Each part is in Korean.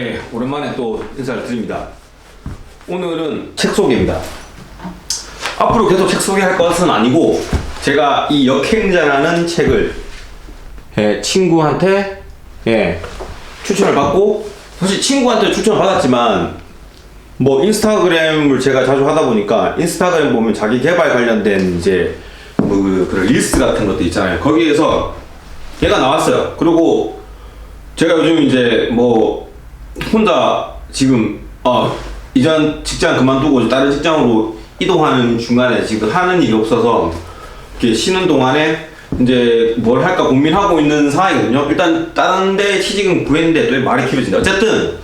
네, 오랜만에 또 인사를 드립니다. 오늘은 책 소개입니다. 앞으로 계속 책 소개할 것은 아니고 제가 이 역행자라는 책을 친구한테 추천을 받고, 사실 친구한테 추천을 받았지만 뭐 인스타그램을 제가 자주 하다 보니까 인스타그램 보면 자기 개발 관련된 이제 뭐 그런 릴스 같은 것도 있잖아요. 거기에서 얘가 나왔어요. 그리고 제가 요즘 이제 뭐 혼자 지금 이전 직장 그만두고 다른 직장으로 이동하는 중간에 지금 하는 일이 없어서 이렇게 쉬는 동안에 이제 뭘 할까 고민하고 있는 상황이거든요. 일단 다른 데 취직은 구했는데 또 말이 길어진다. 어쨌든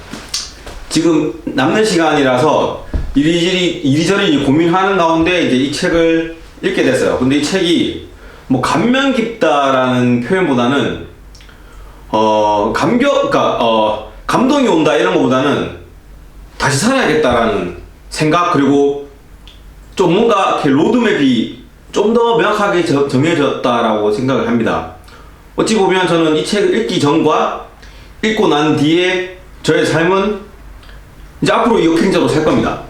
지금 남는 시간이라서 이리저리 고민하는 가운데 이제 이 책을 읽게 됐어요. 근데 이 책이 뭐 감명 깊다라는 표현보다는 감동이 온다 이런 것보다는 다시 살아야겠다라는 생각, 그리고 좀 뭔가 이렇게 로드맵이 좀 더 명확하게 정해졌다라고 생각을 합니다. 어찌 보면 저는 이 책을 읽기 전과 읽고 난 뒤에 저의 삶은 이제 앞으로 역행자로 살 겁니다.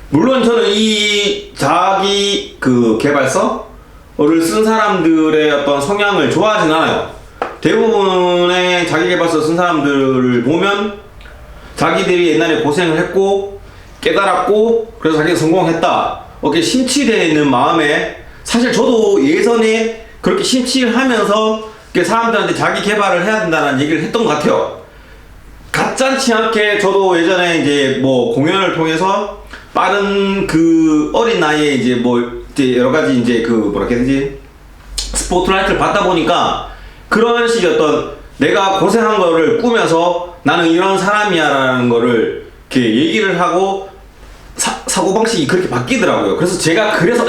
물론 저는 이 자기 개발서를 쓴 사람들의 어떤 성향을 좋아하진 않아요. 대부분의 자기계발서 쓴 사람들을 보면 자기들이 옛날에 고생을 했고 깨달았고 그래서 자기가 성공했다 이렇게 심취되어 있는 마음에, 사실 저도 예전에 그렇게 심취를 하면서 사람들한테 자기 개발을 해야 된다는 얘기를 했던 것 같아요. 가짜치 않게 저도 예전에 이제 뭐 공연을 통해서 빠른 어린 나이에 이제 여러 가지 이제 뭐라 해야 되지? 스포트라이트를 받다 보니까 그런 식의 어떤 내가 고생한 거를 꾸며서 나는 이런 사람이야 라는 거를 이렇게 얘기를 하고 사고방식이 그렇게 바뀌더라고요. 그래서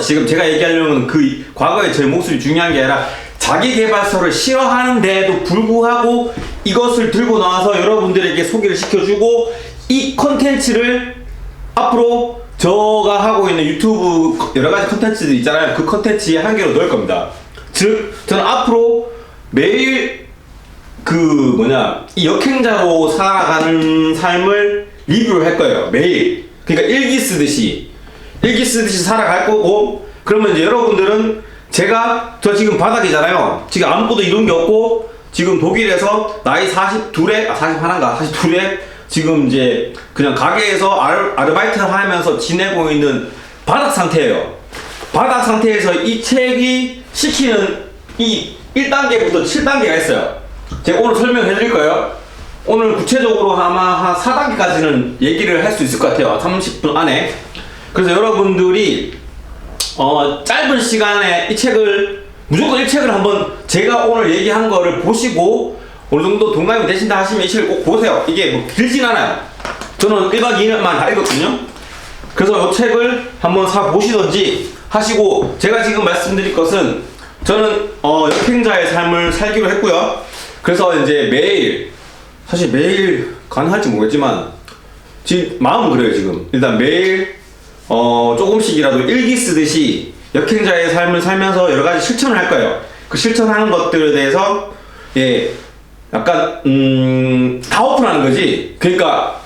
지금 제가 얘기하려는 과거의 제 모습이 중요한 게 아니라 자기계발서를 싫어하는데도 불구하고 이것을 들고 나와서 여러분들에게 소개를 시켜주고, 이 컨텐츠를 앞으로 제가 하고 있는 유튜브 여러가지 컨텐츠들 있잖아요. 그 컨텐츠의 한계로 넣을 겁니다. 즉 저는 앞으로 매일 이 역행자로 살아가는 삶을 리뷰를 할 거예요. 매일. 그러니까 일기 쓰듯이 살아갈 거고, 그러면 이제 여러분들은 저 지금 바닥이잖아요. 지금 아무것도 이룬 게 없고, 지금 독일에서 나이 42에 지금 이제 그냥 가게에서 아르바이트를 하면서 지내고 있는 바닥 상태예요. 바닥 상태에서 이 책이 시키는 이 1단계부터 7단계가 있어요. 제가 오늘 설명해 드릴 거예요. 오늘 구체적으로 아마 한 4단계까지는 얘기를 할 수 있을 것 같아요. 30분 안에. 그래서 여러분들이 짧은 시간에 무조건 이 책을 한번 제가 오늘 얘기한 거를 보시고 어느 정도 동감이 되신다 하시면 이 책을 꼭 보세요. 이게 뭐 길진 않아요. 저는 1박 2일만 다 읽었거든요. 그래서 이 책을 한번 사보시던지 하시고, 제가 지금 말씀드릴 것은 저는 역행자의 삶을 살기로 했고요. 그래서 이제 사실 매일 가능할지 모르겠지만 지금 마음은 그래요. 지금 일단 매일 조금씩이라도 일기 쓰듯이 역행자의 삶을 살면서 여러 가지 실천을 할 거예요. 그 실천하는 것들에 대해서 약간 다 오픈하는 거지. 그러니까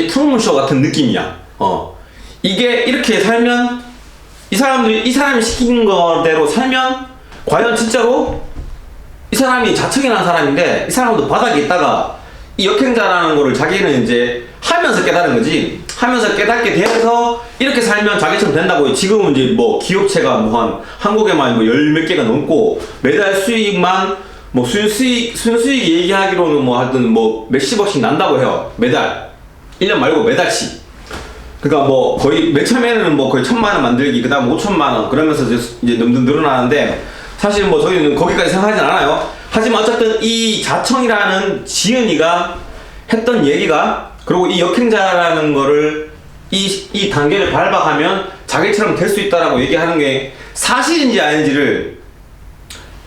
트루먼쇼 같은 느낌이야. 이게 이렇게 살면 이 사람이 시킨 거대로 살면 과연 진짜로 이 사람이 자청이라는 사람인데 이 사람도 바닥에 있다가 이 역행자라는 거를 자기는 이제 하면서 깨달은 거지. 하면서 깨닫게 돼서 이렇게 살면 자기처럼 된다고. 지금은 이제 뭐 기업체가 한국에만 열 몇 개가 넘고 매달 수익만 순수익 얘기하기로는 하여튼 몇십억씩 난다고 해요. 매달. 1년 말고 매달씩. 그러니까 거의 맨 처음에는 거의 1,000만 원 만들기, 그 다음 5천만 원 그러면서 이제 점점 늘어나는데, 사실 저희는 거기까지 생각하진 않아요. 하지만 어쨌든 이 자청이라는 지은이가 했던 얘기가, 그리고 이 역행자라는 거를 이 단계를 밟아가면 자기처럼 될 수 있다라고 얘기하는 게 사실인지 아닌지를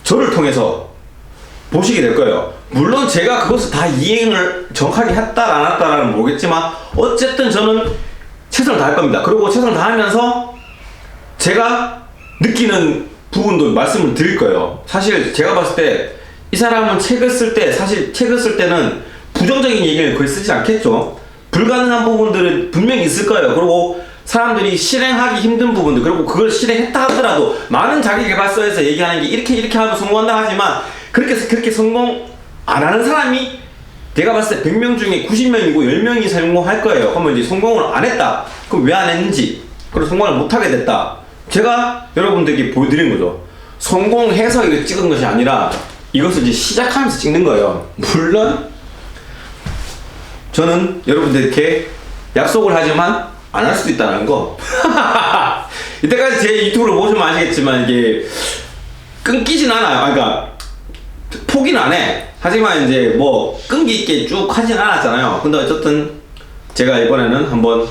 저를 통해서 보시게 될 거예요. 물론 제가 그것을 다 이행을 정확하게 했다 안 했다라는 모르겠지만 어쨌든 저는 최선을 다할 겁니다. 그리고 최선을 다하면서 제가 느끼는 부분도 말씀을 드릴 거예요. 사실 제가 봤을 때 이 이 사람은 책을 쓸 때, 사실 책을 쓸 때는 부정적인 얘기를 거의 쓰지 않겠죠. 불가능한 부분들은 분명히 있을 거예요. 그리고 사람들이 실행하기 힘든 부분들, 그리고 그걸 실행했다 하더라도 많은 자기계발서에서 얘기하는 게 이렇게 하면 성공한다 하지만 그렇게 성공 안 하는 사람이 내가 봤을 때 100명 중에 90명이고 10명이 성공할 거예요. 그러면 이제 성공을 안 했다. 그럼 왜 안 했는지, 그리고 성공을 못하게 됐다. 제가 여러분들에게 보여드린 거죠. 성공해서 이거 찍은 것이 아니라 이것을 이제 시작하면서 찍는 거예요. 물론 저는 여러분들께 약속을 하지만 안 할 수도 있다는 거. 이때까지 제 유튜브를 보시면 아시겠지만 이게 끊기진 않아요. 그러니까 포기는 안 해. 하지만 이제 뭐 끈기 있게 쭉 하진 않았잖아요. 근데 어쨌든 제가 이번에는 한번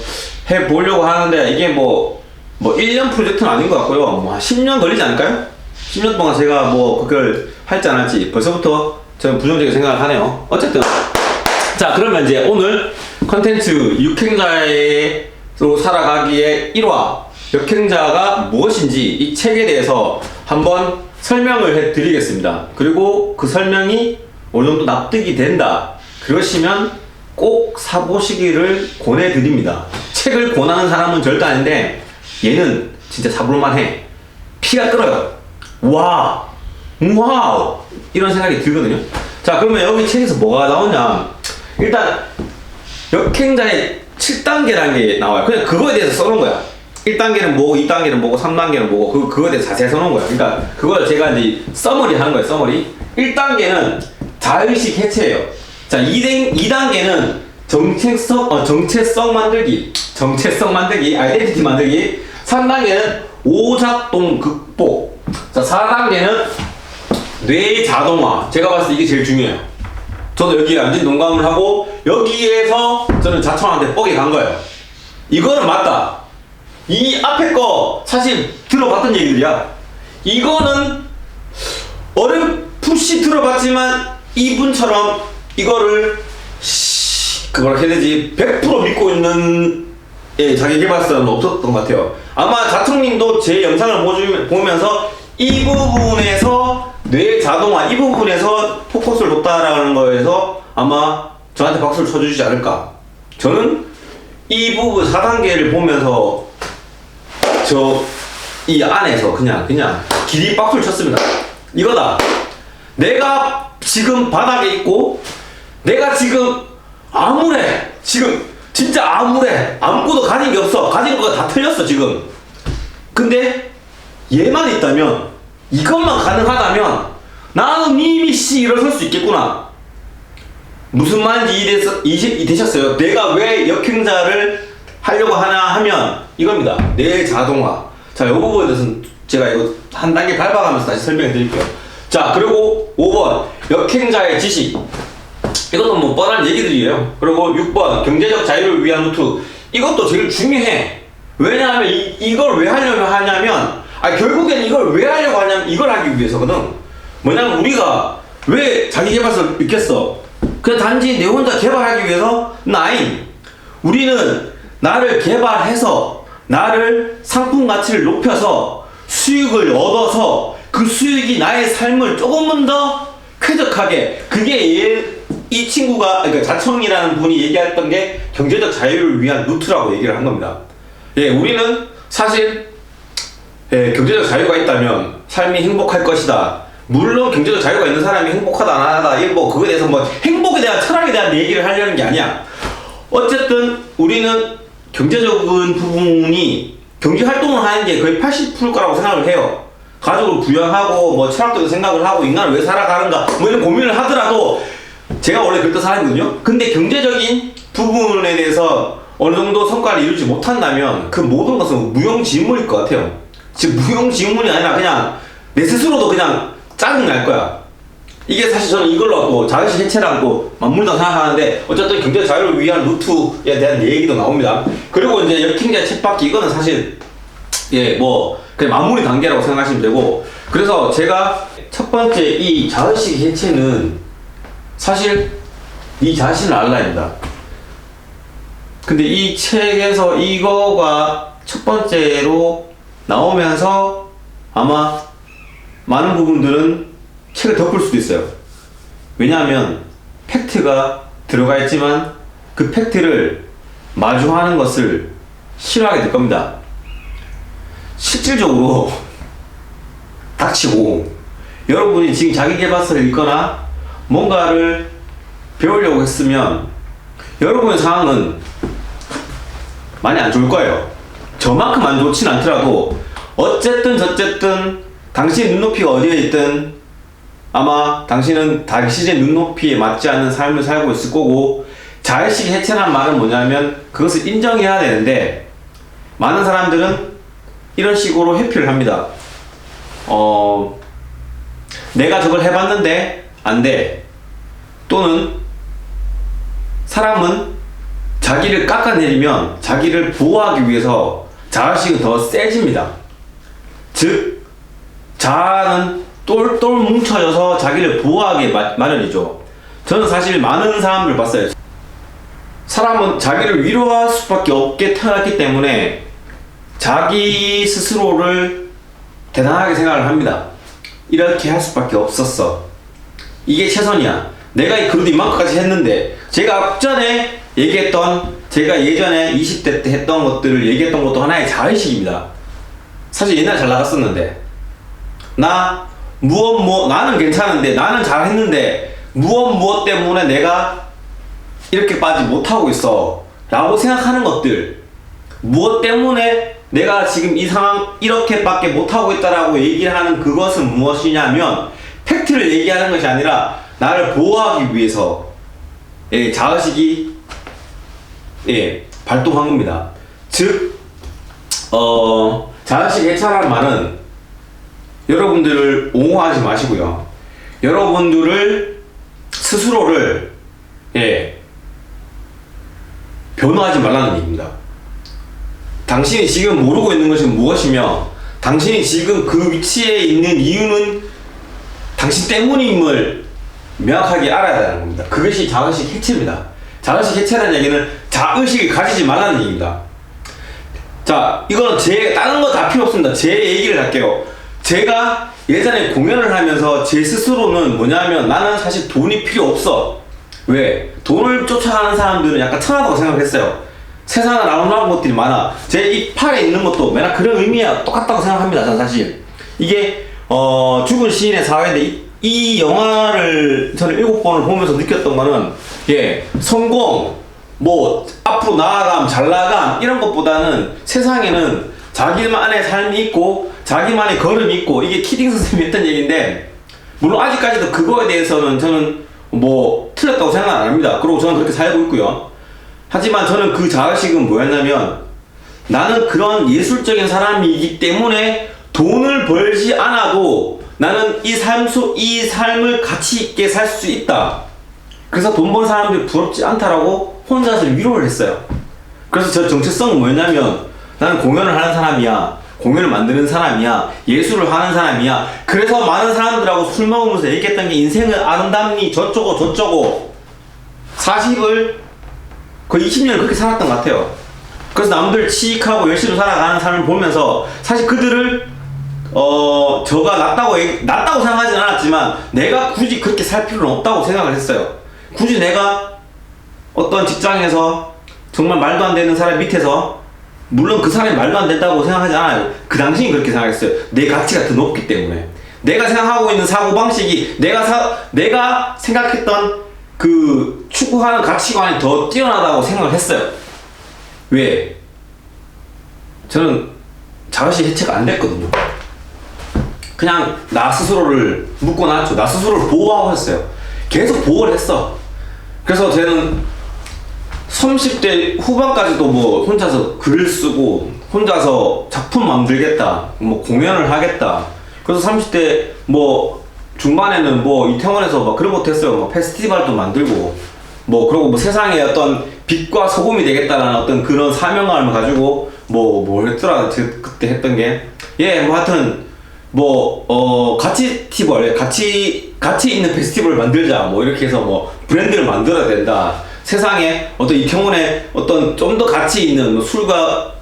해보려고 하는데 이게 뭐 1년 프로젝트는 아닌 것 같고요. 뭐 한 10년 걸리지 않을까요? 10년 동안 제가 뭐 그걸 할지 안 할지 벌써부터 저는 부정적인 생각을 하네요. 어쨌든 자, 그러면 이제 오늘 컨텐츠 역행자로 살아가기의 1화 역행자가 무엇인지 이 책에 대해서 한번 설명을 해 드리겠습니다. 그리고 그 설명이 어느 정도 납득이 된다 그러시면 꼭 사보시기를 권해드립니다. 책을 권하는 사람은 절대 아닌데 얘는 진짜 사볼만 해. 피가 끓어요. 와우 이런 생각이 들거든요. 자, 그러면 여기 책에서 뭐가 나오냐, 일단 역행자의 7단계라는 게 나와요. 그냥 그거에 대해서 써놓은 거야. 1단계는 뭐고 2단계는 뭐고 3단계는 뭐고 그거에 대해서 자세히 써놓은 거야. 그러니까 그걸 제가 이제 서머리 하는 거예요. 서머리. 1단계는 자의식 해체예요. 자, 2단계는 정체성 만들기, 아이덴티티 만들기. 3단계는 오작동 극복. 자, 4단계는 뇌 자동화. 제가 봤을 때 이게 제일 중요해요. 저도 여기에 완전히 농감을 하고 여기에서 저는 자청한테 뻑이 간 거예요. 이거는 맞다. 이 앞에 거 사실 들어봤던 얘기들이야. 이거는 어렴풋이 들어봤지만 이분처럼 이거를 뭐라 해야 되지, 100% 믿고 있는 자기계발서는 없었던 것 같아요. 아마 자청님도 제 영상을 보면서 이 부분에서 뇌 자동화, 이 부분에서 포커스를 뒀다라는 거에서 아마 저한테 박수를 쳐주지 않을까. 저는 이 부분 4단계를 보면서 이 안에서 그냥 길이 박수를 쳤습니다. 이거다. 내가 지금 바닥에 있고 내가 지금 암울해. 지금 진짜 암울해. 아무것도 가진 게 없어. 가진 거가 다 틀렸어 지금. 근데 얘만 있다면, 이것만 가능하다면 나는 이미 일어설 수 있겠구나. 무슨 말인지 이해되셨어요? 내가 왜 역행자를 하려고 하나 하면 이겁니다. 뇌 자동화. 자, 이 부분에 대해서는 제가 이거 한 단계 밟아가면서 다시 설명해 드릴게요. 자, 그리고 5번 역행자의 지식. 이것도 뭐 뻔한 얘기들이에요. 그리고 6번 경제적 자유를 위한 루트. 이것도 제일 중요해. 왜냐하면 이걸 왜 하려고 하냐면, 결국엔 이걸 왜 하려고 하냐면 이걸 하기 위해서거든. 뭐냐면 우리가 왜 자기계발서를 읽겠어? 그냥 단지 내 혼자 개발하기 위해서? 우리는 나를 개발해서 나를 상품 가치를 높여서 수익을 얻어서 그 수익이 나의 삶을 조금은 더 쾌적하게, 그게 이 친구가, 그러니까 자청이라는 분이 얘기했던 게 경제적 자유를 위한 루트라고 얘기를 한 겁니다. 우리는 사실 경제적 자유가 있다면 삶이 행복할 것이다. 물론 경제적 자유가 있는 사람이 행복하다 안 하다, 그거에 대해서 행복에 대한 철학에 대한 얘기를 하려는 게 아니야. 어쨌든 우리는 경제적인 부분이, 경제 활동을 하는 게 거의 80%라고 생각을 해요. 가족을 부양하고 철학적인 생각을 하고 인간을 왜 살아가는가 이런 고민을 하더라도, 제가 원래 그랬던 사람이거든요. 근데 경제적인 부분에 대해서 어느 정도 성과를 이루지 못한다면 그 모든 것은 무용지물일 것 같아요. 즉 무용지물이 아니라 그냥 내 스스로도 그냥 짜증날 거야. 이게 사실 저는 이걸로 또 자의식 해체랑 또 맞물린다고 생각하는데, 어쨌든 경제 자유를 위한 루트에 대한 얘기도 나옵니다. 그리고 이제 역행자 쳇바퀴, 이거는 사실 그냥 마무리 단계라고 생각하시면 되고, 그래서 제가 첫 번째 이 자의식 해체는 사실 네 자신을 알아야 된다. 근데 이 책에서 이거가 첫 번째로 나오면서 아마 많은 부분들은 책을 덮을 수도 있어요. 왜냐하면 팩트가 들어가 있지만 그 팩트를 마주하는 것을 싫어하게 될 겁니다. 실질적으로 닥치고 여러분이 지금 자기계발서를 읽거나 뭔가를 배우려고 했으면 여러분의 상황은 많이 안 좋을 거예요. 저만큼 안 좋진 않더라도 어쨌든 저쨌든 당신 눈높이가 어디에 있든 아마 당신은 당신의 눈높이에 맞지 않는 삶을 살고 있을 거고, 자의식 해체란 말은 뭐냐면 그것을 인정해야 되는데 많은 사람들은 이런 식으로 회피를 합니다. 내가 저걸 해봤는데 안 돼. 또는 사람은 자기를 깎아내리면 자기를 보호하기 위해서 자의식은 더 세집니다. 즉 자아는 똘똘 뭉쳐져서 자기를 보호하기 마련이죠. 저는 사실 많은 사람들 봤어요. 사람은 자기를 위로할 수밖에 없게 태어났기 때문에 자기 스스로를 대단하게 생각을 합니다. 이렇게 할 수밖에 없었어. 이게 최선이야. 내가 그래도 이만큼까지 했는데, 제가 앞전에 얘기했던, 제가 예전에 20대 때 했던 것들을 얘기했던 것도 하나의 자의식입니다. 사실 옛날에 잘 나갔었는데, 나는 괜찮은데, 나는 잘했는데 무엇 때문에 내가 이렇게까지 못하고 있어 라고 생각하는 것들, 무엇 때문에 내가 지금 이 상황 이렇게밖에 못하고 있다라고 얘기를 하는 그것은 무엇이냐면, 팩트를 얘기하는 것이 아니라 나를 보호하기 위해서 자의식이 발동한 겁니다. 즉 자의식 해체라는 말은 여러분들을 옹호하지 마시고요, 여러분들을 스스로를 변호하지 말라는 얘기입니다. 당신이 지금 모르고 있는 것이 무엇이며 당신이 지금 그 위치에 있는 이유는 당신 때문임을 명확하게 알아야 되는 겁니다. 그것이 자의식 해체입니다. 자의식 해체라는 얘기는 자의식을 가지지 말라는 얘기입니다. 자, 이거는 다른 거 다 필요 없습니다. 제 얘기를 할게요. 제가 예전에 공연을 하면서 제 스스로는 뭐냐면, 나는 사실 돈이 필요 없어. 왜? 돈을 쫓아가는 사람들은 약간 천하다고 생각했어요. 세상은 아름다운 것들이 많아. 제 이 팔에 있는 것도 맨날 그런 의미야 똑같다고 생각합니다. 저는 사실 이게 죽은 시인의 사회인데, 이 영화를 저는 7번을 보면서 느꼈던 거는, 성공, 뭐 앞으로 나아감, 잘 나감 이런 것보다는 세상에는 자기만의 삶이 있고 자기만의 걸음이 있고, 이게 키딩 선생님이 했던 얘기인데, 물론 아직까지도 그거에 대해서는 저는 뭐 틀렸다고 생각 안 합니다. 그리고 저는 그렇게 살고 있고요. 하지만 저는 그 자의식은 뭐였냐면, 나는 그런 예술적인 사람이기 때문에 돈을 벌지 않아도 나는 이 삶을 가치 있게 살 수 있다. 그래서 돈 버는 사람들이 부럽지 않다라고 혼자서 위로를 했어요. 그래서 저 정체성은 뭐였냐면, 나는 공연을 하는 사람이야, 공연을 만드는 사람이야, 예술을 하는 사람이야. 그래서 많은 사람들하고 술 먹으면서 얘기했던 게, 인생은 아름답니 저쩌고 40을 거의 20년을 그렇게 살았던 것 같아요. 그래서 남들 취직하고 열심히 살아가는 삶을 보면서 사실 그들을 저가 낫다고 생각하진 않았지만, 내가 굳이 그렇게 살 필요는 없다고 생각을 했어요. 굳이 내가 어떤 직장에서 정말 말도 안 되는 사람 밑에서, 물론 그 사람이 말도 안 된다고 생각하지 않아요. 그 당시엔 그렇게 생각했어요. 내 가치가 더 높기 때문에. 내가 생각하고 있는 사고방식이 내가 생각했던 그 추구하는 가치관이 더 뛰어나다고 생각을 했어요. 왜? 저는 자의식 해체가 안 됐거든요. 그냥 나 스스로를 묶어놨죠. 나 스스로를 보호하고 했어요. 계속 보호를 했어. 그래서 저는 30대 후반까지도 뭐 혼자서 글을 쓰고 혼자서 작품 만들겠다, 뭐 공연을 하겠다. 그래서 30대 뭐 중반에는 뭐 이태원에서 막 그런 것도 했어요. 뭐 페스티벌도 만들고, 뭐 그리고 뭐 세상에 어떤 빛과 소금이 되겠다라는 어떤 그런 사명감을 가지고 뭘 했더라. 그때 했던 게, 뭐 하여튼 뭐 가치 있는 페스티벌을 만들자, 뭐 이렇게 해서 뭐 브랜드를 만들어야 된다. 세상에 어떤 이태원에 어떤 좀 더 가치 있는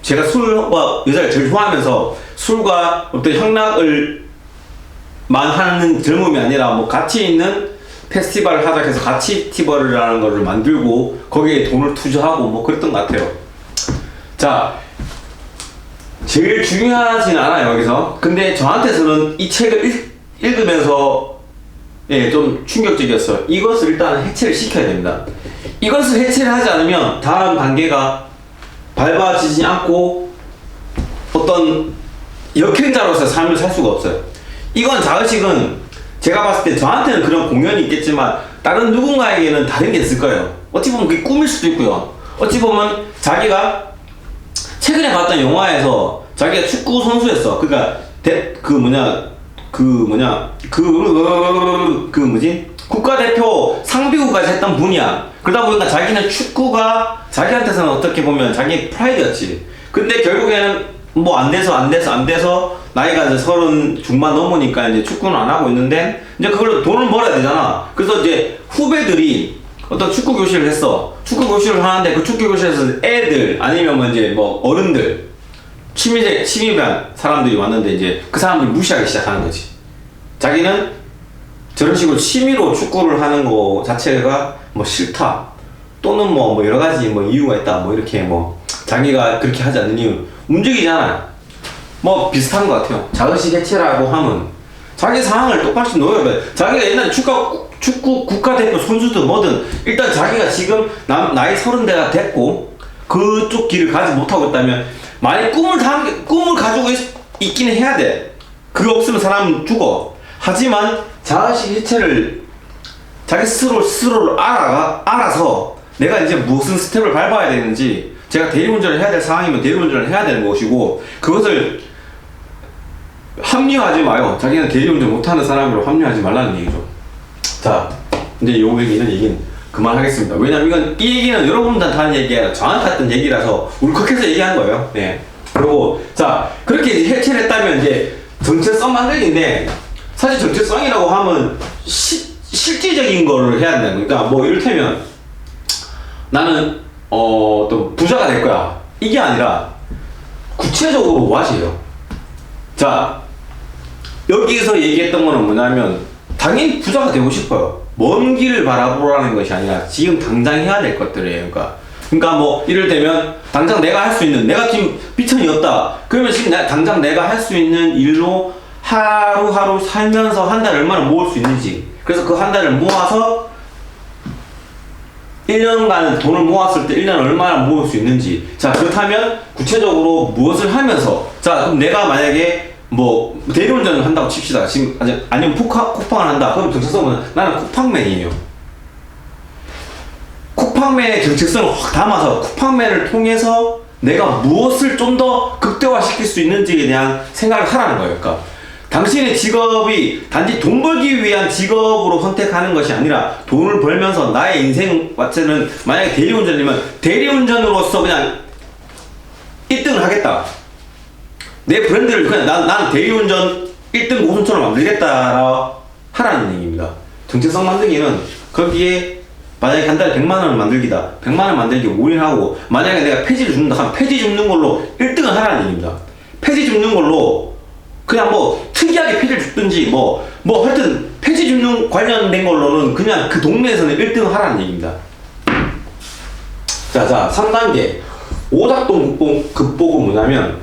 제가 술과 여자를 제일 좋아하면서 술과 어떤 향락을 만 하는 젊음이 아니라 뭐 가치 있는 페스티벌을 하자 해서 같이 티벌이라는 거를 만들고 거기에 돈을 투자하고 뭐 그랬던 것 같아요. 자, 제일 중요하진 않아요 여기서. 근데 저한테서는 이 책을 읽으면서 예, 좀 충격적이었어요. 이것을 일단 해체를 시켜야 됩니다. 이것을 해체를 하지 않으면 다음 단계가 밟아지지 않고 어떤 역행자로서 삶을 살 수가 없어요. 이건 자의식은 제가 봤을 때 저한테는 그런 공연이 있겠지만 다른 누군가에게는 다른 게 있을 거예요. 어찌 보면 그게 꿈일 수도 있고요. 어찌 보면 자기가 최근에 봤던 영화에서 자기가 축구 선수였어. 그러니까 국가대표 상비구까지 했던 분이야. 그러다 보니까 자기는 축구가 자기한테서는 어떻게 보면 자기 프라이드였지. 근데 결국에는 뭐 안 돼서 나이가 이제 30 중반 넘으니까 이제 축구는 안 하고 있는데 이제 그걸로 돈을 벌어야 되잖아. 그래서 이제 후배들이 어떤 축구 교실을 했어. 축구 교실을 하는데 그 축구 교실에서 애들 아니면 뭐 이제 뭐 어른들 취미반 사람들이 왔는데 이제 그 사람들 무시하기 시작하는 거지. 자기는 저런 식으로 취미로 축구를 하는 거 자체가 뭐 싫다 또는 뭐 여러 가지 뭐 이유가 있다 뭐 이렇게 뭐 자기가 그렇게 하지 않는 이유 움직이잖아. 뭐 비슷한 것 같아요. 자의식 해체라고 하면 자기 상황을 똑같이 놓여야 돼. 자기가 옛날에 축구 국가대표 선수든 뭐든 일단 자기가 지금 나이 30대가 됐고 그쪽 길을 가지 못하고 있다면 만약 꿈을 가지고 있기는 해야 돼. 그거 없으면 사람은 죽어. 하지만 자의식 해체를 자기 스스로를 알아서 내가 이제 무슨 스텝을 밟아야 되는지, 제가 대리운전을 해야 될 상황이면 대리운전을 해야 되는 것이고, 그것을 합리화하지 마요. 자기는 대리운전 못하는 사람으로 합리화하지 말라는 얘기죠. 자, 이제 요 얘기는 그만하겠습니다. 왜냐면 이건, 이 얘기는 여러분들한테 하는 얘기가 아니라 저한테 했던 얘기라서 울컥해서 얘기한 거예요. 네. 그리고 자, 그렇게 해체를 했다면 이제 정체성 만들기인데, 사실 정체성이라고 하면 실질적인 거를 해야 된다는 거니까, 뭐 이를테면 나는 또 부자가 될 거야, 이게 아니라 구체적으로 뭐하세요. 자, 여기서 얘기했던 거는 뭐냐면 당연히 부자가 되고 싶어요. 먼 길을 바라보라는 것이 아니라 지금 당장 해야 될 것들이에요. 그러니까 뭐 이를테면 당장 내가 할 수 있는, 내가 지금 비천이 없다 그러면 지금 당장 내가 할 수 있는 일로 하루하루 살면서 한 달에 얼마나 모을 수 있는지, 그래서 그 한 달을 모아서 1년간 돈을 모았을 때 1년 얼마나 모을 수 있는지. 자, 그렇다면 구체적으로 무엇을 하면서, 자, 그럼 내가 만약에 뭐 대리운전을 한다고 칩시다. 지금 아니면 쿠팡을 한다. 그럼 정체성은 나는 쿠팡맨이에요. 쿠팡맨의 정체성을 확 담아서 쿠팡맨을 통해서 내가 무엇을 좀 더 극대화시킬 수 있는지에 대한 생각을 하라는 거예요. 그러니까 당신의 직업이 단지 돈 벌기 위한 직업으로 선택하는 것이 아니라 돈을 벌면서 나의 인생 자체는, 만약에 대리운전이면 대리운전으로서 그냥 1등을 하겠다. 내 브랜드를 그냥 난 대리운전 1등 고수처럼 만들겠다 하라는 얘기입니다. 정체성 만들기는 거기에 만약에 한 달에 100만 원을 만들기다. 100만 원 만들기 올인하고, 만약에 내가 폐지를 줍는다 하면 폐지 줍는 걸로 1등을 하라는 얘기입니다. 폐지 줍는 걸로 그냥 뭐 특이하게 폐지를 줍든지 뭐 하여튼 폐지 줍는 관련된 걸로는 그냥 그 동네에서는 1등을 하라는 얘기입니다. 자 3단계 오작동 극복은 뭐냐면,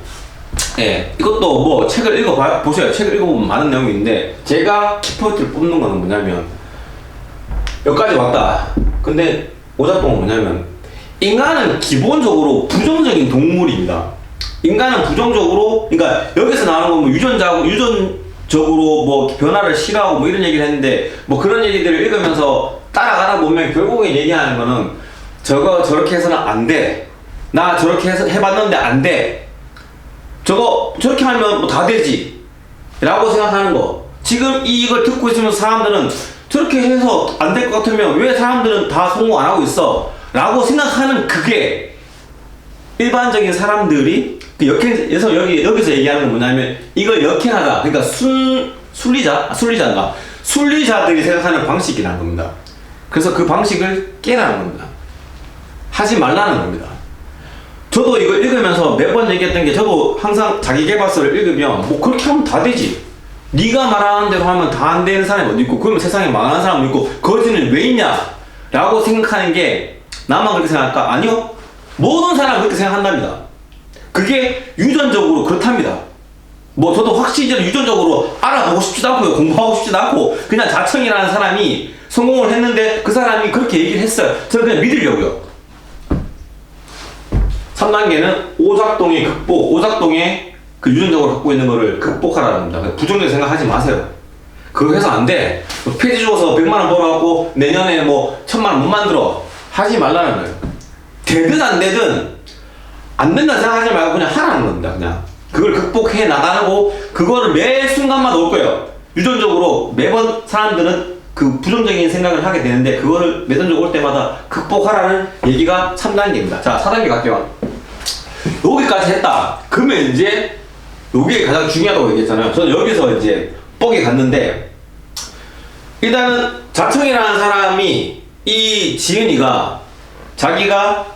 예, 이것도 뭐 책을 읽어보세요. 책을 읽어보면 많은 내용이 있는데, 제가 키포인트를 뽑는 거는 뭐냐면, 여기까지 왔다. 근데 오작동은 뭐냐면, 인간은 기본적으로 부정적인 동물입니다. 인간은 부정적으로, 그러니까 여기서 나오는 건 뭐 유전적으로 뭐 변화를 싫어하고 뭐 이런 얘기를 했는데, 뭐 그런 얘기들을 읽으면서 따라가다 보면 결국에 얘기하는 거는 저렇게 해서는 안 돼. 나 저렇게 해서 해봤는데 안 돼. 저렇게 하면 뭐 다 되지 라고 생각하는 거. 지금 이걸 듣고 있으면 사람들은 저렇게 해서 안 될 것 같으면 왜 사람들은 다 성공 안 하고 있어? 라고 생각하는, 그게 일반적인 사람들이 역행에서 여기서 얘기하는 건 뭐냐면, 이걸 역행하다, 그러니까 순리자들이 생각하는 방식이라는 겁니다. 그래서 그 방식을 깨라는 겁니다. 하지 말라는 겁니다. 저도 이걸 읽으면서 매번 얘기했던 게, 저도 항상 자기계발서를 읽으면 뭐 그렇게 하면 다 되지, 네가 말하는 대로 하면 다 안 되는 사람이 어디 있고, 그러면 세상에 망하는 사람이 있고, 거지는 왜 있냐? 라고 생각하는 게, 나만 그렇게 생각할까? 아니요. 모든 사람은 그렇게 생각한답니다. 그게 유전적으로 그렇답니다. 뭐 저도 확실히 유전적으로 알아보고 싶지도 않고요. 공부하고 싶지도 않고, 그냥 자청이라는 사람이 성공을 했는데 그 사람이 그렇게 얘기를 했어요. 저는 그냥 믿으려고요. 3단계는 오작동의 극복, 오작동의 그 유전적으로 갖고 있는 거를 극복하라는 겁니다. 부정적인 생각하지 마세요. 그거 해서 안 돼. 폐지 줘서 100만원 벌어갖고 내년에 뭐 1000만원 못 만들어. 하지 말라는 거예요. 되든 안 되든 안 된다는 생각하지 말고 그냥 하라는 겁니다. 그냥 그걸 극복해 나가고, 그거를 매 순간마다 올 거예요. 유전적으로 매번 사람들은 그 부정적인 생각을 하게 되는데, 그거를 매번적으로 올 때마다 극복하라는 얘기가 3단계입니다. 자, 4단계 갈게요. 여기까지 했다. 그러면 이제 요게 가장 중요하다고 얘기했잖아요. 저는 여기서 이제 뻑이 갔는데, 일단은 자청이라는 사람이, 이 지은이가 자기가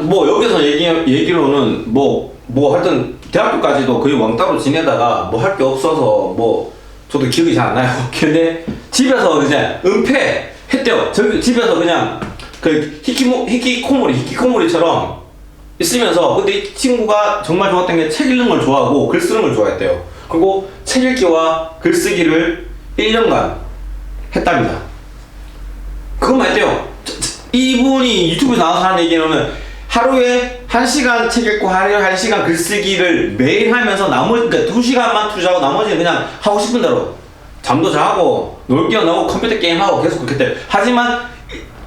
뭐 여기서 얘기로는 뭐 하여튼 대학교까지도 거의 왕따로 지내다가 뭐 할 게 없어서 뭐 저도 기억이 잘 안 나요. 근데 집에서 그냥 은폐했대요. 저기 집에서 그냥 그 히키코모리처럼 있으면서, 근데 이 친구가 정말 좋았던 게 책 읽는 걸 좋아하고 글 쓰는 걸 좋아했대요. 그리고 책 읽기와 글쓰기를 1년간 했답니다. 그것만 했대요. 이분이 유튜브에 나와서 하는 얘기는 하루에 1시간 책 읽고 하루에 1시간 글쓰기를 매일 하면서 나머지, 그러니까 2시간만 투자하고 나머지는 그냥 하고 싶은 대로 잠도 자고 놀 게 나고 컴퓨터 게임하고 계속 그렇게 했대요. 하지만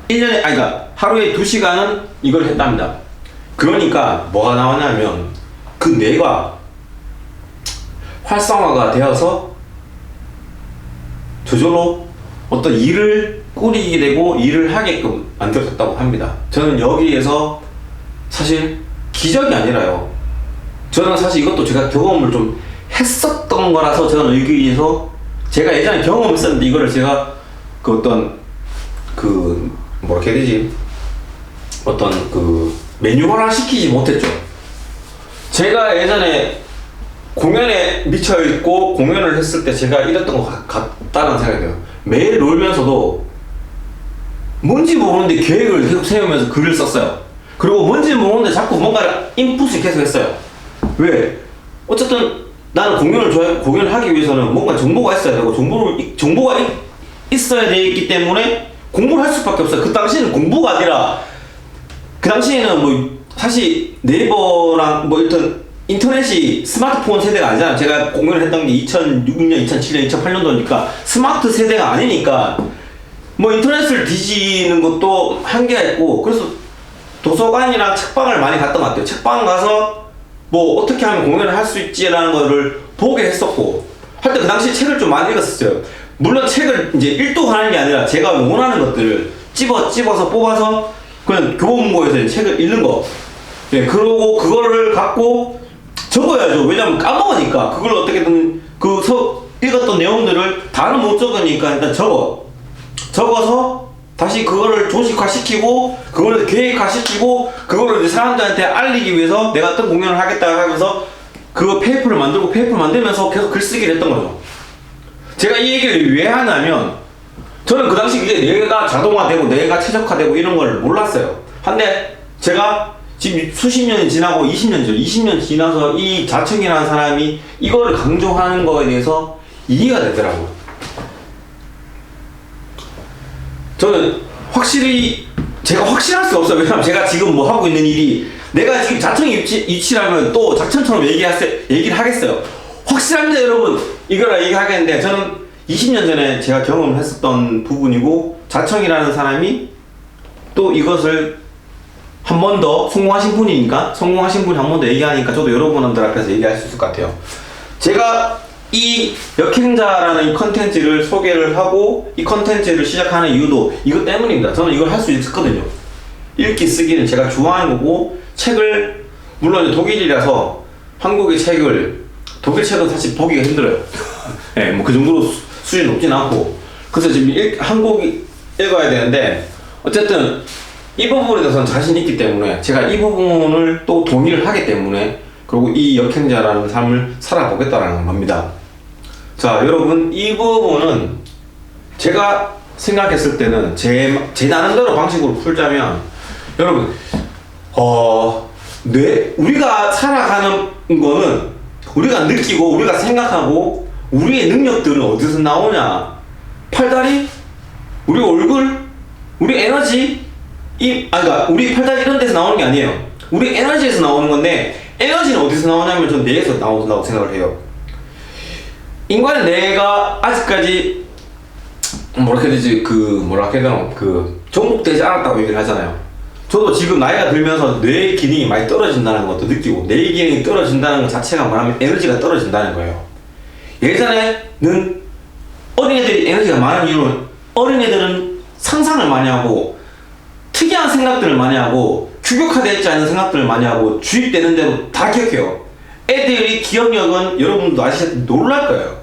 1년에, 그러니까 하루에 2시간은 이걸 했답니다. 그러니까 뭐가 나오냐면, 그 뇌가 활성화가 되어서 저절로 어떤 일을 꾸리게 되고 일을 하게끔 만들어졌다고 합니다. 저는 여기에서 사실 기적이 아니라요. 저는 사실 이것도 제가 경험을 좀 했었던 거라서, 저는 여기에서 제가 예전에 경험했었는데, 이거를 제가 그 어떤 그 뭐라 해야 되지? 어떤 그 매뉴얼화 시키지 못했죠. 제가 예전에 공연에 미쳐있고 공연을 했을 때 제가 이랬던 것 같다는 생각이 들어요. 매일 놀면서도 뭔지 모르는데 계획을 계속 세우면서 글을 썼어요. 그리고 뭔지 모르는데 자꾸 뭔가를 인풋을 계속 했어요. 왜? 어쨌든 나는 공연을 좋아하고, 공연을 하기 위해서는 뭔가 정보가 있어야 되고, 정보가 있어야 되기 때문에 공부를 할 수밖에 없어요. 그 당시에는 공부가 아니라, 그 당시에는 뭐 사실 네이버랑 뭐 일단 인터넷이 스마트폰 세대가 아니잖아요. 제가 공연을 했던 게 2006년, 2007년, 2008년도니까 스마트 세대가 아니니까 뭐 인터넷을 뒤지는 것도 한계가 있고, 그래서 도서관이랑 책방을 많이 갔던 것 같아요. 책방 가서 뭐 어떻게 하면 공연을 할 수 있지라는 거를 보게 했었고, 할 때 그 당시 책을 좀 많이 읽었었어요. 물론 책을 이제 일독하는 게 아니라 제가 원하는 것들을 집어서 뽑아서 그냥 교보문고에서 책을 읽는 거. 예, 그러고 그거를 갖고 적어야죠. 왜냐면 까먹으니까. 그걸 어떻게든 읽었던 내용들을 다는 못 적으니까 일단 적어서 다시 그거를 조직화시키고, 그거를 계획화시키고, 그거를 이제 사람들한테 알리기 위해서 내가 어떤 공연을 하겠다 하면서 그 페이퍼를 만들면서 계속 글쓰기를 했던 거죠. 제가 이 얘기를 왜 하냐면, 저는 그 당시 이게 뇌가 자동화되고 뇌가 최적화되고 이런 걸 몰랐어요. 근데 제가 지금 수십 년이 지나고 20년 지나서 이 자청이라는 사람이 이거를 강조하는 거에 대해서 이해가 되더라고요. 저는 제가 확실할 수가 없어요. 왜냐면 제가 지금 뭐 하고 있는 일이, 내가 지금 자청이 위치라면 또 자청처럼 얘기를 하겠어요. 확실합니다, 여러분. 이거라 얘기하겠는데, 저는 20년 전에 제가 경험을 했었던 부분이고, 자청이라는 사람이 또 이것을 한 번 더 성공하신 분이 한 번 더 얘기하니까 저도 여러분들 앞에서 얘기할 수 있을 것 같아요. 제가 이 역행자라는 이 컨텐츠를 소개를 하고 이 컨텐츠를 시작하는 이유도 이것 때문입니다. 저는 이걸 할 수 있었거든요. 읽기 쓰기는 제가 좋아하는 거고, 책을 물론 독일이라서 한국의 독일 책은 사실 보기가 힘들어요. 예, 뭐 그 정도로 수준이 높진 않고, 그래서 지금 한국 읽어야 되는데, 어쨌든 이 부분에 대해서는 자신이 있기 때문에 제가 이 부분을 또 동의를 하기 때문에, 그리고 이 역행자라는 삶을 살아보겠다라는 겁니다. 자, 여러분, 이 부분은 제가 생각했을 때는 제 나름대로 방식으로 풀자면, 여러분, 우리가 살아가는 거는 우리가 느끼고 우리가 생각하고 우리의 능력들은 어디서 나오냐? 팔다리? 우리 얼굴? 우리 에너지? 그러니까 우리 팔다리 이런 데서 나오는 게 아니에요. 우리 에너지에서 나오는 건데, 에너지는 어디서 나오냐면 전 뇌에서 나온다고 생각을 해요. 인간의 뇌가 아직까지 뭐라 해야 되지? 정복되지 않았다고 얘기를 하잖아요. 저도 지금 나이가 들면서 뇌 기능이 많이 떨어진다는 것도 느끼고, 뇌 기능이 떨어진다는 것 자체가 뭐냐면 에너지가 떨어진다는 거예요. 예전에는 어린애들이 에너지가 많은 이유는 어린애들은 상상을 많이 하고 특이한 생각들을 많이 하고 규격화되어 있지 않은 생각들을 많이 하고 주입되는 대로 다 기억해요. 애들이 기억력은 여러분도 아시다시피 놀랄 거예요.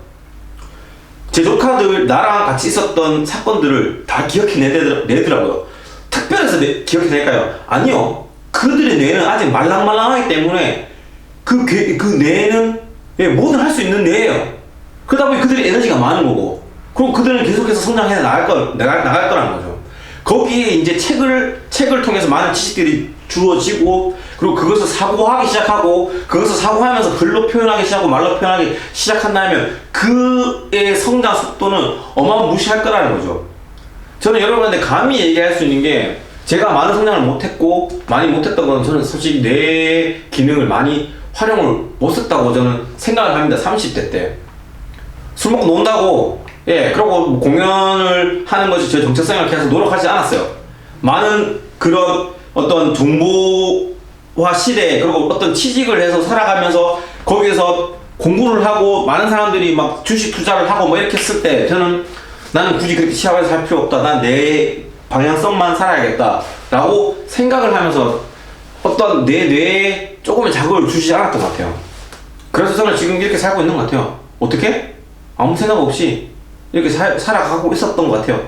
제 조카들 나랑 같이 있었던 사건들을 다 기억해내더라고요. 특별해서 기억해낼까요? 아니요. 그들의 뇌는 아직 말랑말랑하기 때문에 그 뇌는 뭐든 할 수 있는 뇌예요. 그러다 보니 그들의 에너지가 많은 거고, 그리고 그들은 계속해서 성장해 나갈 거라는 거죠. 거기에 이제 책을 통해서 많은 지식들이 주어지고, 그리고 그것을 사고하기 시작하고, 그것을 사고하면서 글로 표현하기 시작하고 말로 표현하기 시작한다면 그의 성장 속도는 어마무시할 거라는 거죠. 저는 여러분한테 감히 얘기할 수 있는 게, 제가 많은 성장을 많이 못했던 건 저는 솔직히 뇌 기능을 많이 활용을 못했다고 저는 생각을 합니다. 30대 때 술 먹고 논다고, 그러고 공연을 하는 것이 제 정체성을 계속 노력하지 않았어요. 많은 그런 어떤 정보화 시대에, 그리고 어떤 취직을 해서 살아가면서 거기에서 공부를 하고 많은 사람들이 막 주식 투자를 하고 뭐 이렇게 했을 때, 나는 굳이 그렇게 시합에서 살 필요 없다, 난 내 방향성만 살아야겠다 라고 생각을 하면서 어떤 내 뇌에 조금의 자극을 주지 않았던 것 같아요. 그래서 저는 지금 이렇게 살고 있는 것 같아요. 어떻게? 아무 생각 없이 이렇게 살아가고 있었던 것 같아요.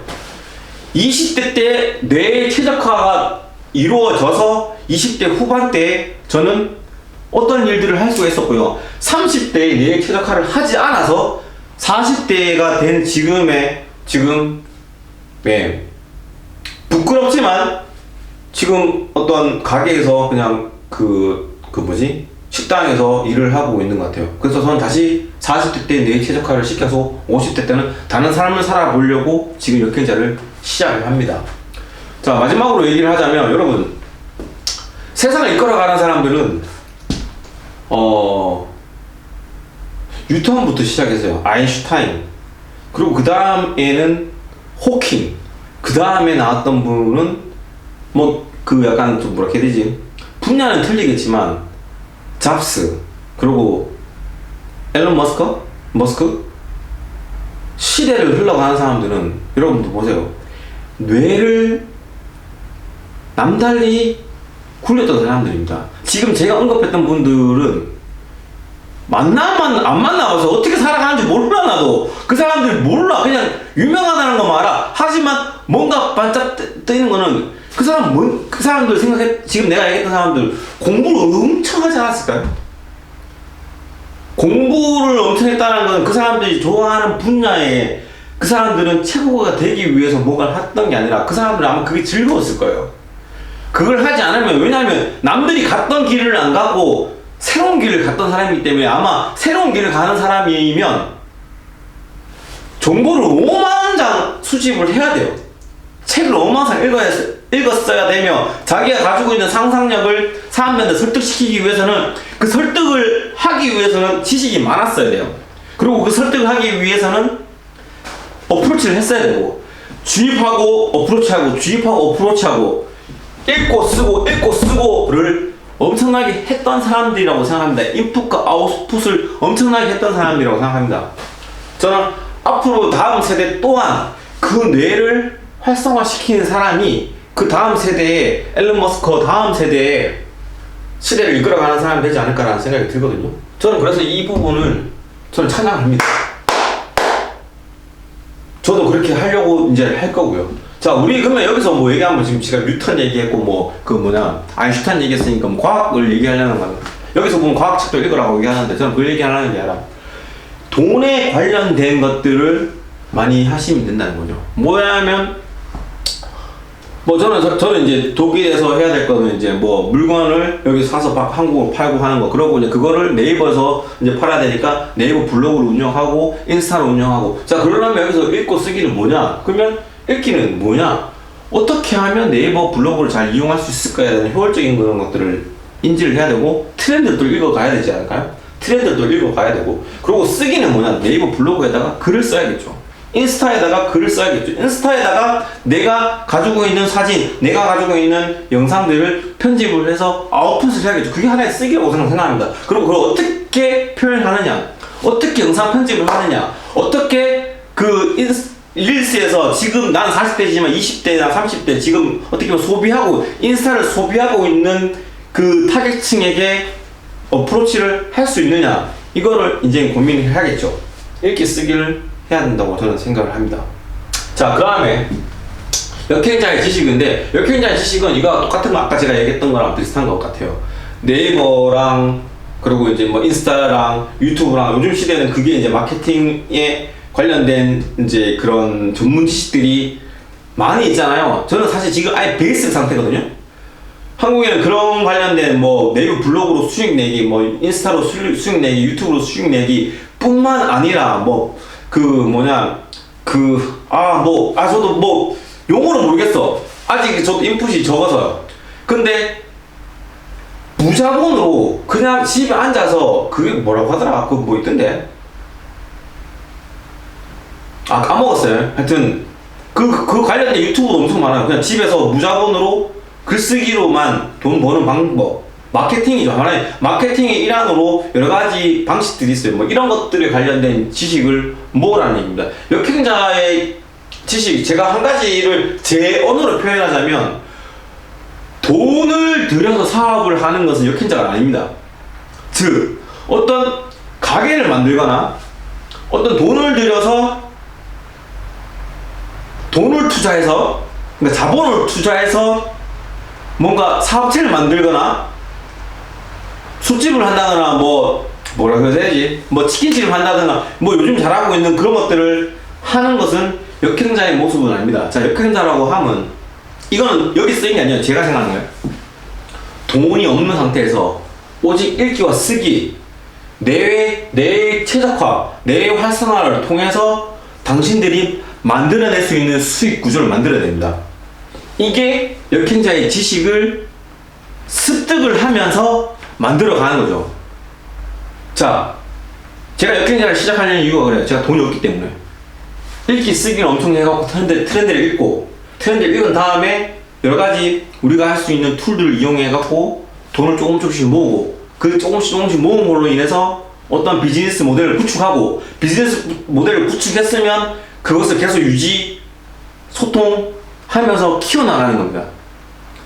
20대 때 뇌의 최적화가 이루어져서 20대 후반 때 저는 어떤 일들을 할 수가 있었고요. 30대에 뇌의 최적화를 하지 않아서 40대가 된 지금 부끄럽지만 지금 어떤 가게에서 그냥 식당에서 일을 하고 있는 것 같아요. 그래서 저는 다시 40대 때 뇌 최적화를 시켜서 50대 때는 다른 삶을 살아보려고 지금 역행자를 시작을 합니다. 자, 마지막으로 얘기를 하자면, 여러분, 세상을 이끌어가는 사람들은 뉴턴부터 시작했어요. 아인슈타인, 그리고 그 다음에는 호킹, 그 다음에 나왔던 분은 약간 좀 뭐라 해야 되지? 분야는 틀리겠지만 잡스, 그리고 앨런 머스크? 시대를 흘러가는 사람들은 여러분도 보세요. 뇌를 남달리 굴렸던 사람들입니다. 지금 제가 언급했던 분들은 안 만나봐서 어떻게 살아가는지 몰라. 나도 그 사람들 몰라. 그냥 유명하다는 것만 알아. 하지만 뭔가 반짝 뜨이는 거는 그 사람들 지금 내가 얘기했던 사람들 공부를 엄청 하지 않았을까요? 공부를 엄청 했다는 건 그 사람들이 좋아하는 분야에 그 사람들은 최고가 되기 위해서 뭔가를 했던 게 아니라 그 사람들은 아마 그게 즐거웠을 거예요. 그걸 하지 않으면, 왜냐하면 남들이 갔던 길을 안 가고 새로운 길을 갔던 사람이기 때문에, 아마 새로운 길을 가는 사람이면 정보를 5만 장 수집을 해야 돼요. 책을 5만 장 읽었어야 되며, 자기가 가지고 있는 상상력을 사람들한테 설득시키기 위해서는, 그 설득을 하기 위해서는 지식이 많았어야 돼요. 그리고 그 설득을 하기 위해서는 어프로치를 했어야 되고, 주입하고 어프로치하고 읽고 쓰고를 엄청나게 했던 사람들이라고 생각합니다. 인풋과 아웃풋을 엄청나게 했던 사람들이라고 생각합니다. 저는 앞으로 다음 세대 또한 그 뇌를 활성화시키는 사람이 그 다음 세대에, 앨런 머스크 다음 세대에 시대를 이끌어가는 사람이 되지 않을까라는 생각이 들거든요. 저는 그래서 이 부분을 저는 찬양합니다. 저도 그렇게 하려고 이제 할 거고요. 자, 우리 그러면 여기서 뭐 얘기하면, 지금 제가 뉴턴 얘기했고 아인슈타인 얘기했으니까 과학을 얘기하려는 거예요. 여기서 보면 과학책도 읽으라고 얘기하는데, 저는 그 얘기하려는 게 아니라 돈에 관련된 것들을 많이 하시면 된다는 거죠. 뭐냐면 뭐 저는 이제 독일에서 해야 될 거는 이제 뭐 물건을 여기 사서 한국으로 팔고 하는 거, 그러고 이제 그거를 네이버에서 이제 팔아야 되니까 네이버 블로그를 운영하고 인스타를 운영하고. 자, 그러려면 여기서 읽고 쓰기는 뭐냐? 그러면 읽기는 뭐냐? 어떻게 하면 네이버 블로그를 잘 이용할 수 있을까에 대한 효율적인 그런 것들을 인지를 해야 되고, 트렌드도 읽어가야 되지 않을까요? 트렌드도 읽어가야 되고, 그리고 쓰기는 뭐냐? 네이버 블로그에다가 글을 써야겠죠. 인스타에다가 글을 써야겠죠. 인스타에다가 내가 가지고 있는 사진, 내가 가지고 있는 영상들을 편집을 해서 아웃풋을 해야겠죠. 그게 하나의 쓰기라고 생각합니다. 그리고 그걸 어떻게 표현하느냐, 어떻게 영상 편집을 하느냐, 어떻게 그 릴스에서 지금 난 40대지만 20대나 30대 지금 어떻게 보면 소비하고, 인스타를 소비하고 있는 그 타겟층에게 어프로치를 할 수 있느냐, 이거를 이제 고민을 해야겠죠. 읽기 쓰기를 해야 된다고 저는 생각을 합니다. 자, 그 다음에 역행자의 지식인데, 역행자의 지식은 이거 똑같은 거 아까 제가 얘기했던 거랑 비슷한 것 같아요. 네이버랑 그리고 이제 뭐 인스타랑 유튜브랑 요즘 시대는 그게 이제 마케팅에 관련된 이제 그런 전문 지식들이 많이 있잖아요. 저는 사실 지금 아예 베이스 상태거든요. 한국에는 그런 관련된 뭐 네이버 블로그로 수익 내기, 뭐 인스타로 수익 내기, 유튜브로 수익 내기 뿐만 아니라 뭐 그 뭐냐 저도 뭐 용어는 모르겠어. 아직 저도 인풋이 적어서요. 근데 무자본으로 그냥 집에 앉아서, 그게 뭐라고 하더라? 그거 뭐 있던데? 아, 까먹었어요. 하여튼 그 관련된 유튜브도 엄청 많아요. 그냥 집에서 무자본으로 글쓰기로만 돈 버는 방법, 마케팅이죠. 하나의 마케팅의 일환으로 여러 가지 방식들이 있어요. 뭐 이런 것들에 관련된 지식을 모으라는 얘기입니다. 역행자의 지식, 제가 한 가지를 제 언어로 표현하자면, 돈을 들여서 사업을 하는 것은 역행자가 아닙니다. 즉, 어떤 가게를 만들거나 어떤 돈을 들여서 돈을 투자해서, 그러니까 자본을 투자해서 뭔가 사업체를 만들거나 술집을 한다거나 뭐라고 해야 되지? 뭐 치킨집을 한다거나 뭐 요즘 잘하고 있는 그런 것들을 하는 것은 역행자의 모습은 아닙니다. 자, 역행자라고 하면 이거는 여기 쓰인 게 아니에요. 제가 생각하는 거예요. 돈이 없는 상태에서 오직 읽기와 쓰기, 뇌의 최적화, 뇌의 활성화를 통해서 당신들이 만들어낼 수 있는 수익 구조를 만들어야 됩니다. 이게 역행자의 지식을 습득을 하면서 만들어가는 거죠. 자, 제가 역행자를 시작하려는 이유가 그래요. 제가 돈이 없기 때문에. 읽기 쓰기를 엄청 해갖고 트렌드를 읽고, 트렌드를 읽은 다음에 여러가지 우리가 할 수 있는 툴들을 이용해갖고 돈을 조금씩 모으고, 그 조금씩 모은 걸로 인해서 어떤 비즈니스 모델을 구축하고, 비즈니스 모델을 구축했으면 그것을 계속 소통하면서 키워나가는 겁니다.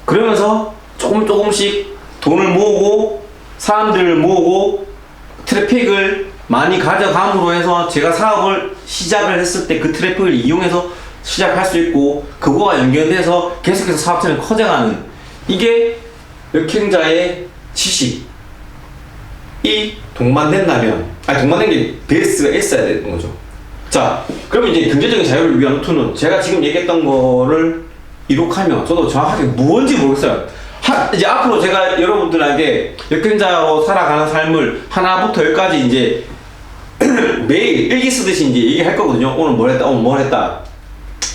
그러면서 조금씩 돈을 모으고, 사람들을 모으고, 트래픽을 많이 가져감으로 해서 제가 사업을 시작을 했을 때 그 트래픽을 이용해서 시작할 수 있고, 그거와 연결돼서 계속해서 사업체는 커져가는, 이게 역행자의 지식이 동반된다면, 동반된 게 베이스가 있어야 되는 거죠. 자, 그럼 이제 경제적인 자유를 위한 루트는 제가 지금 얘기했던 거를 이룩하면, 저도 정확하게 뭔지 모르겠어요. 이제 앞으로 제가 여러분들에게 역행자로 살아가는 삶을 하나부터 열까지 이제 매일 일기 쓰듯이 이제 얘기할 거거든요. 오늘 뭘 했다.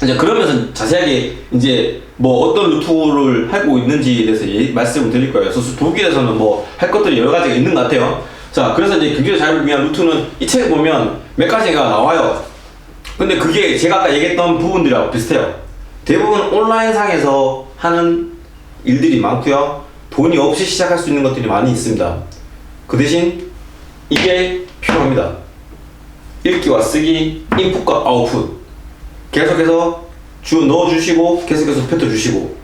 이제 그러면서 자세하게 이제 뭐 어떤 루트를 하고 있는지에 대해서 말씀을 드릴 거예요. 그래서 독일에서는 뭐 할 것들이 여러 가지가 있는 것 같아요. 자, 그래서 이제 경제 자유를 위한 루트는 이 책에 보면 몇 가지가 나와요. 근데 그게 제가 아까 얘기했던 부분들하고 비슷해요. 대부분 온라인상에서 하는 일들이 많고요. 돈이 없이 시작할 수 있는 것들이 많이 있습니다. 그 대신 이게 필요합니다. 읽기와 쓰기, 인풋과 아웃풋 계속해서 넣어주시고 계속해서 뱉어주시고,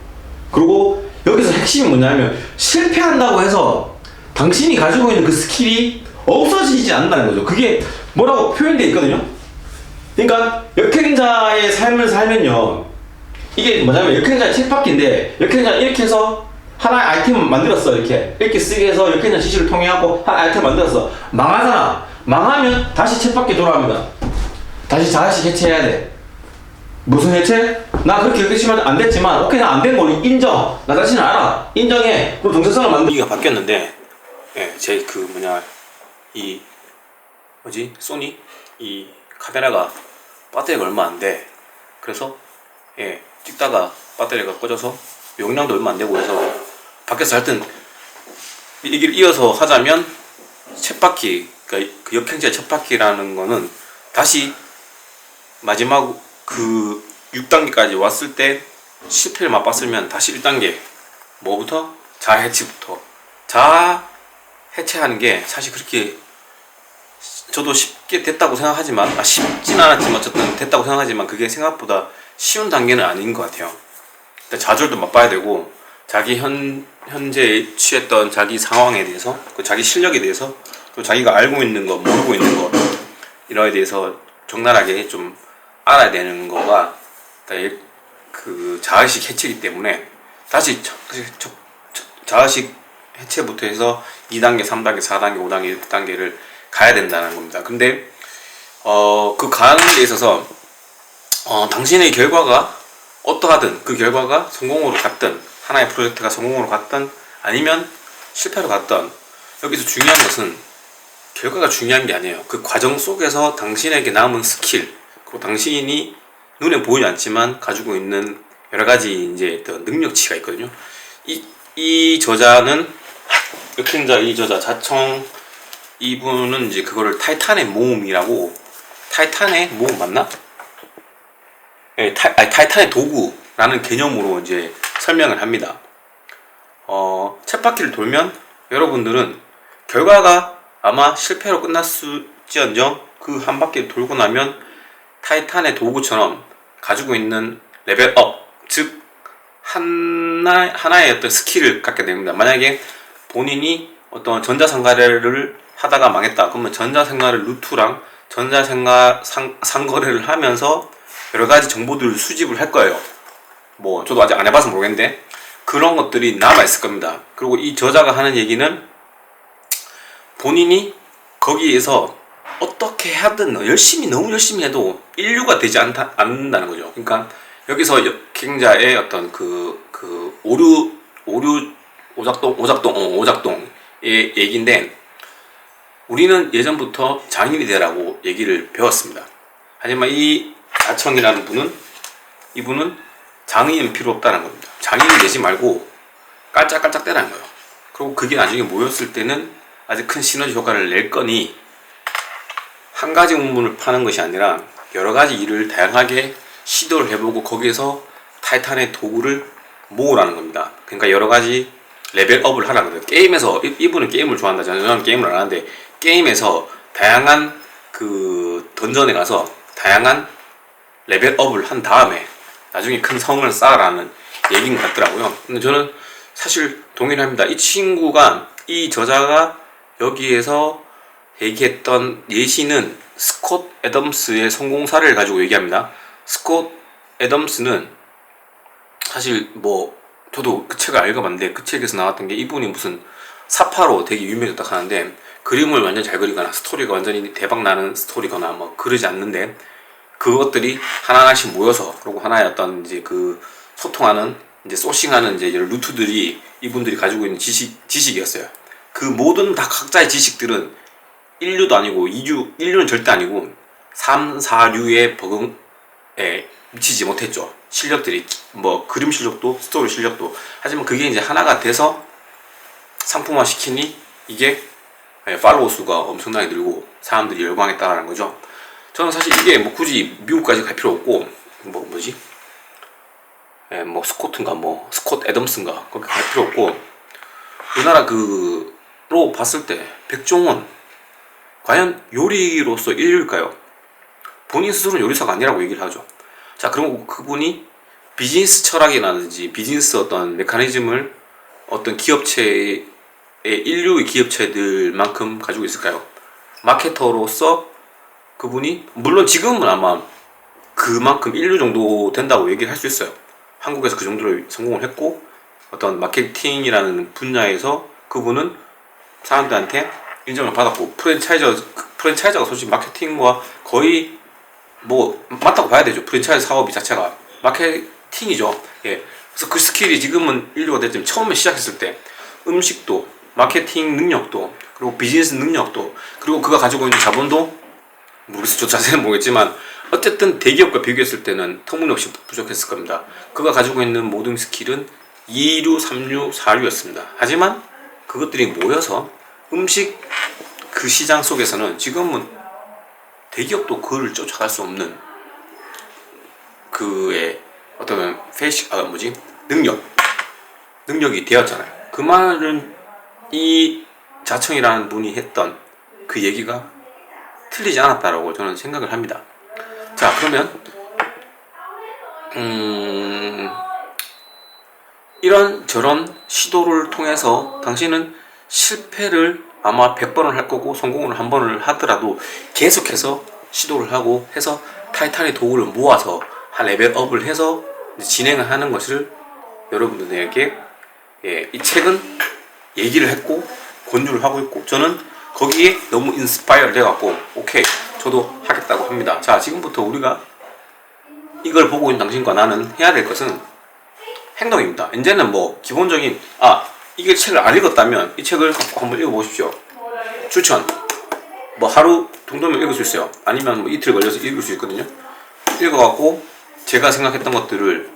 그리고 여기서 핵심이 뭐냐면, 실패한다고 해서 당신이 가지고 있는 그 스킬이 없어지지 않는다는 거죠. 그게 뭐라고 표현되어 있거든요. 그러니까 역행자의 삶을 살면요, 이게 뭐냐면 역행자의 칠바퀴인데, 역행자 이렇게 해서 하나의 아이템을 만들었어. 이렇게 쓰기 해서 역행자 지식을 통해 갖고 하나의 아이템을 만들었어. 망하잖아. 망하면 다시 쳇바퀴 돌아갑니다. 다시 자의식 해체해야 돼. 무슨 해체? 나 그렇게 열심히 안 됐지만 오케이 나 안 된 걸 인정. 나 자신을 알아. 인정해. 그럼 정체성을 만들기가 바뀌었는데 제 그 뭐냐 이 뭐지 소니 이 카메라가 배터리가 얼마 안 돼. 그래서 찍다가 배터리가 꺼져서 용량도 얼마 안 되고 해서 밖에서 하여튼 얘기를 이어서 하자면 쳇바퀴 그러니까 그 역행제 쳇바퀴라는 거는 다시 마지막 그 6단계까지 왔을 때 실패를 맛봤으면 다시 1단계 뭐부터? 자해체부터 자해체하는 게 사실 그렇게 저도 쉽게 됐다고 생각하지만 쉽진 않았지만 어쨌든 됐다고 생각하지만 그게 생각보다 쉬운 단계는 아닌 것 같아요. 일단 좌절도 맛봐야 되고 자기 현재 취했던 자기 상황에 대해서 그 자기 실력에 대해서 또 자기가 알고 있는 거 모르고 있는 거 이러에 대해서 적나라하게 좀 알아야 되는 거가 그 자의식 해체이기 때문에 다시 자의식 해체부터 해서 2단계, 3단계, 4단계, 5단계, 6단계를 가야 된다는 겁니다. 근데 그 가는 데 있어서 당신의 결과가 어떠하든 그 결과가 성공으로 갔든 하나의 프로젝트가 성공으로 갔든 아니면 실패로 갔든 여기서 중요한 것은 결과가 중요한 게 아니에요. 그 과정 속에서 당신에게 남은 스킬 그리고 당신이 눈에 보이지 않지만 가지고 있는 여러 가지 이제 어떤 능력치가 있거든요. 이 저자는 역행자 이 저자 자청 이분은 이제 그거를 타이탄의 모음이라고 타이탄의 모음 맞나? 타이탄의 도구라는 개념으로 이제 설명을 합니다. 쳇바퀴를 돌면 여러분들은 결과가 아마 실패로 끝났을지언정 그 한 바퀴를 돌고 나면 타이탄의 도구처럼 가지고 있는 레벨업, 즉 하나의 어떤 스킬을 갖게 됩니다. 만약에 본인이 어떤 전자상거래를 하다가 망했다. 그러면 전자상거래 루트랑 상거래를 하면서 여러 가지 정보들을 수집을 할 거예요. 뭐 저도 아직 안 해봐서 모르겠는데 그런 것들이 남아 있을 겁니다. 그리고 이 저자가 하는 얘기는 본인이 거기에서 어떻게 하든 너무 열심히 해도 인류가 되지 않는다는 거죠. 그러니까 여기서 역행자의 어떤 오작동의 얘기인데 우리는 예전부터 장인이 되라고 얘기를 배웠습니다. 하지만 이 자청이라는 이분은 장인은 필요 없다는 겁니다. 장인이 되지 말고 깔짝깔짝 떼라는 거예요. 그리고 그게 나중에 모였을 때는 아주 큰 시너지 효과를 낼 거니 한 가지 문문을 파는 것이 아니라 여러 가지 일을 다양하게 시도를 해보고 거기에서 타이탄의 도구를 모으라는 겁니다. 그러니까 여러 가지 레벨업을 하라는 거예요. 게임에서 이분은 게임을 좋아한다. 저는 게임을 안 하는데 게임에서 다양한 그 던전에 가서 다양한 레벨업을 한 다음에 나중에 큰 성을 쌓아라는 얘기인 것 같더라고요. 근데 저는 사실 동의를 합니다. 이 저자가 여기에서 얘기했던 예시는 스콧 애덤스의 성공 사례를 가지고 얘기합니다. 스콧 애덤스는 사실 뭐 저도 그 책을 읽어봤는데 그 책에서 나왔던 게 이분이 무슨 사파로 되게 유명해졌다 하는데 그림을 완전 잘 그리거나 스토리가 완전히 대박 나는 스토리거나 뭐 그러지 않는데 그것들이 하나하나씩 모여서 그리고 하나의 어떤 이제 그 소통하는 이제 소싱하는 이제 이런 루트들이 이분들이 가지고 있는 지식이었어요. 그 모든 다 각자의 지식들은 인류도 아니고 인류는 절대 아니고 3, 4류의 버금에 미치지 못했죠. 실력들이 뭐 그림 실력도 스토리 실력도 하지만 그게 이제 하나가 돼서 상품화 시키니 이게 팔로워 수가 엄청나게 늘고 사람들이 열광했다라는 거죠. 저는 사실 이게 뭐 굳이 미국까지 갈 필요 없고 뭐지? 뭐 스콧인가 뭐 스콧 애덤스인가 거기 갈 필요 없고 우리나라 그로 봤을 때 백종원 과연 요리로서 인류일까요? 본인 스스로는 요리사가 아니라고 얘기를 하죠. 자, 그럼 그분이 비즈니스 철학이라든지 비즈니스 어떤 메커니즘을 어떤 기업체의 인류의 기업체들만큼 가지고 있을까요? 마케터로서 그분이 물론 지금은 아마 그만큼 인류 정도 된다고 얘기를 할 수 있어요. 한국에서 그 정도로 성공을 했고 어떤 마케팅이라는 분야에서 그분은 사람들한테 인정을 받았고 프랜차이즈 프랜차이즈가 솔직히 마케팅과 거의 뭐 맞다고 봐야 되죠. 프랜차이즈 사업이 자체가 마케팅이죠. 예. 그래서 그 스킬이 지금은 인류가 됐지만 처음에 시작했을 때 음식도 마케팅 능력도 그리고 비즈니스 능력도 그리고 그가 가지고 있는 자본도 모르겠어요. 저 자세는 모르겠지만 어쨌든 대기업과 비교했을 때는 터무니없이 부족했을 겁니다. 그가 가지고 있는 모든 스킬은 2류, 3류, 4류였습니다. 하지만 그것들이 모여서 음식 그 시장 속에서는 지금은 대기업도 그를 쫓아갈 수 없는 그의 어떤 능력이 되었잖아요. 그 말은 이 자청이라는 분이 했던 그 얘기가 틀리지 않았다라고 저는 생각을 합니다. 자, 그러면 이런저런 시도를 통해서 당신은 실패를 아마 100번을 할 거고 성공을 한 번을 하더라도 계속해서 시도를 하고 해서 타이탄의 도구를 모아서 한 레벨업을 해서 진행을 하는 것을 여러분들에게 이 책은 얘기를 했고 권유를 하고 있고 저는 거기에 너무 인스파이어 돼갖고 오케이 저도 하겠다고 합니다. 자, 지금부터 우리가 이걸 보고 있는 당신과 나는 해야 될 것은 행동입니다. 이제는 뭐 기본적인 이게 책을 안 읽었다면 이 책을 갖고 한번 읽어보십시오. 추천. 뭐 하루 정도면 읽을 수 있어요. 아니면 뭐 이틀 걸려서 읽을 수 있거든요. 읽어갖고 제가 생각했던 것들을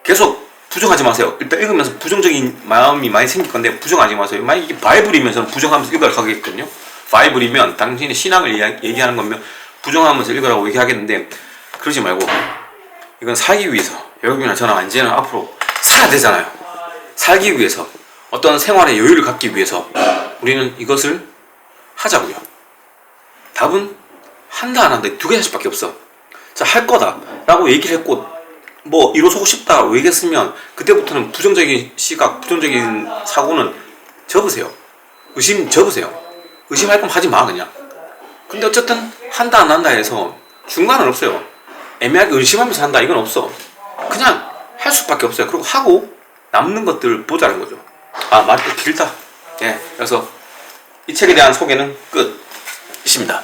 계속 부정하지 마세요. 일단 읽으면서 부정적인 마음이 많이 생길 건데 부정하지 마세요. 만약 이게 바이블이면 저는 부정하면서 읽으라고 하겠거든요. 바이블이면 당신의 신앙을 얘기하는 거면 부정하면서 읽으라고 얘기하겠는데 그러지 말고 이건 살기 위해서 여러분이나 저나 이제는 앞으로 살아야 되잖아요. 살기 위해서 어떤 생활의 여유를 갖기 위해서 우리는 이것을 하자고요. 답은 한다 안 한다 두 가지밖에 없어. 자, 할 거다 라고 얘기를 했고 뭐 이루어서고 싶다고 얘기했으면 그때부터는 부정적인 시각, 부정적인 사고는 접으세요. 의심 접으세요. 의심할 거면 하지 마 그냥. 근데 어쨌든 한다 안 한다 해서 중간은 없어요. 애매하게 의심하면서 한다 이건 없어. 그냥 할 수밖에 없어요. 그리고 하고 남는 것들을 보자는 거죠. 말이 길다. 예, 그래서 이 책에 대한 소개는 끝입니다.